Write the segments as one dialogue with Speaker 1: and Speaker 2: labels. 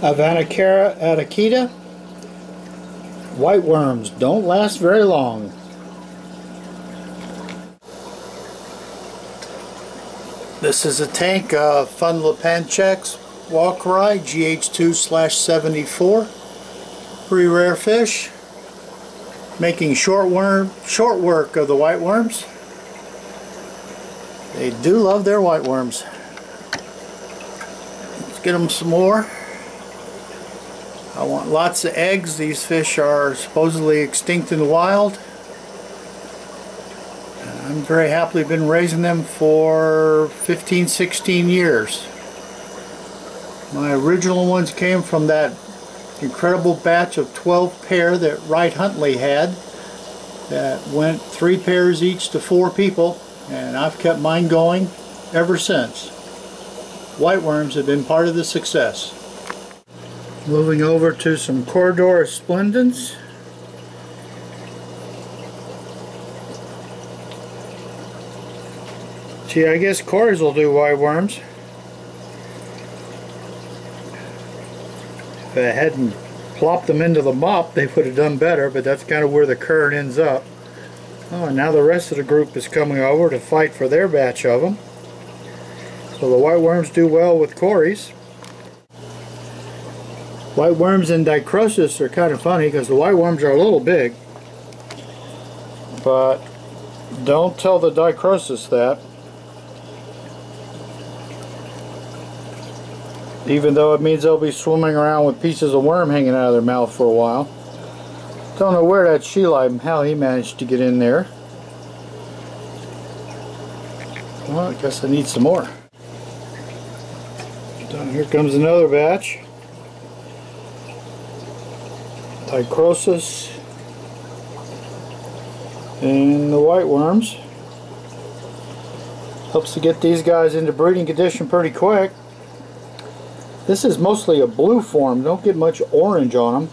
Speaker 1: Avanicara atakita. Whiteworms don't last very long. This is a tank of Fun Lepanchex Walkeri GH2/74. Pretty rare fish. Making short work of the whiteworms. They do love their whiteworms. Let's get them some more. I want lots of eggs. These fish are supposedly extinct in the wild. I'm very happily been raising them for 15-16 years. My original ones came from that incredible batch of 12 pair that Wright Huntley had, that went 3 pairs each to 4 people, and I've kept mine going ever since. Whiteworms have been part of the success. Moving over to some Corridor Splendens. Gee, I guess Corys will do whiteworms. If I hadn't plopped them into the mop, they would have done better, but that's kind of where the current ends up. Oh, and now the rest of the group is coming over to fight for their batch of them. So the whiteworms do well with Corys. Whiteworms and dichrosis are kind of funny because the whiteworms are a little big, but don't tell the dichrosis that. Even though it means they'll be swimming around with pieces of worm hanging out of their mouth for a while. Don't know where that Sheila, how he managed to get in there. Well, I guess I need some more. Down here comes another batch. Dichrosis and the whiteworms. Helps to get these guys into breeding condition pretty quick. This is mostly a blue form, don't get much orange on them.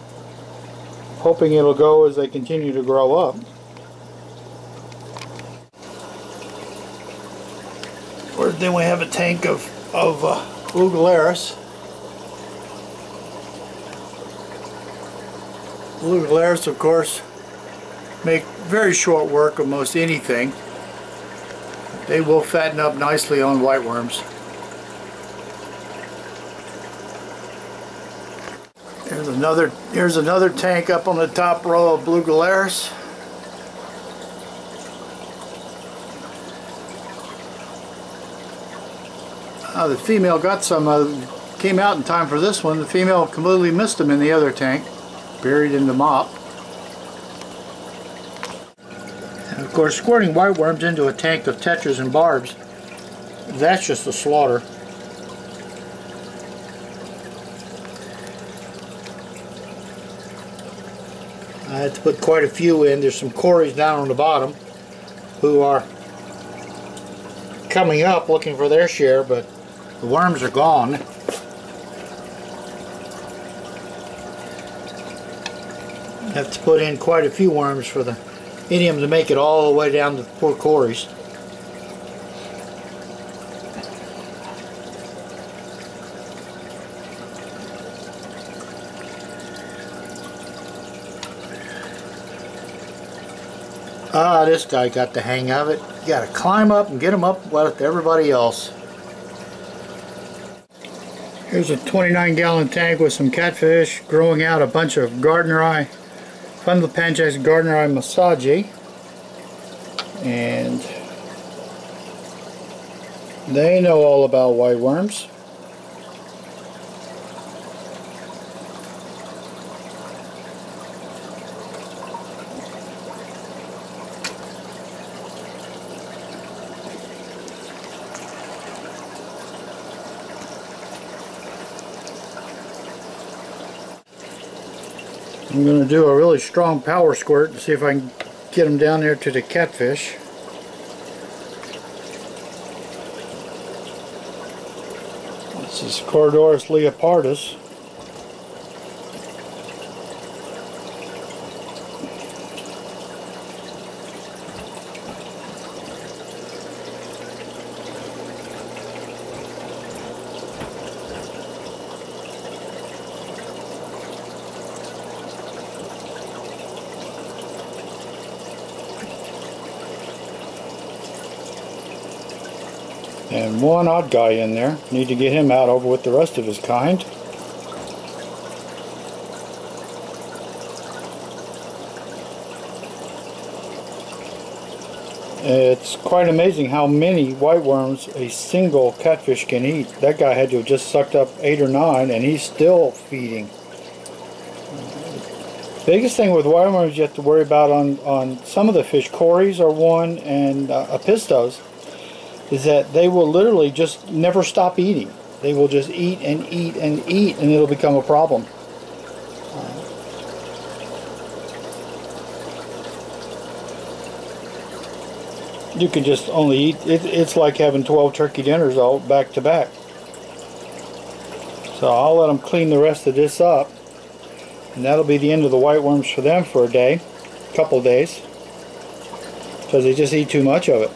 Speaker 1: Hoping it'll go as they continue to grow up. Then we have a tank of blue Galaris. Blue Galaris, of course, make very short work of most anything. They will fatten up nicely on whiteworms. Here's another tank up on the top row of blue Galaris. The female got some, came out in time for this one. The female completely missed them in the other tank, buried in the mop. And of course, squirting whiteworms into a tank of tetras and barbs, that's just a slaughter. I had to put quite a few in. There's some Corys down on the bottom who are coming up looking for their share, but the worms are gone. Have to put in quite a few worms for the idiom to make it all the way down to the poor Corys. Ah, this guy got the hang of it. You gotta climb up and get him up with everybody else. Here's a 29-gallon tank with some catfish growing out a bunch of Gardneri, Fun Lepanchex Gardneri Massagii. And they know all about whiteworms. I'm going to do a really strong power squirt to see if I can get them down there to the catfish. This is Corridorus leopardus. And one odd guy in there. Need to get him out over with the rest of his kind. It's quite amazing how many whiteworms a single catfish can eat. That guy had to have just sucked up 8 or 9 and he's still feeding. Biggest thing with whiteworms you have to worry about on some of the fish, cories are one, and apistos, is that they will literally just never stop eating. They will just eat and eat and eat, and it'll become a problem. You can just only eat, it's like having 12 turkey dinners all back to back. So I'll let them clean the rest of this up. And that'll be the end of the whiteworms for them for a day, couple days, because they just eat too much of it.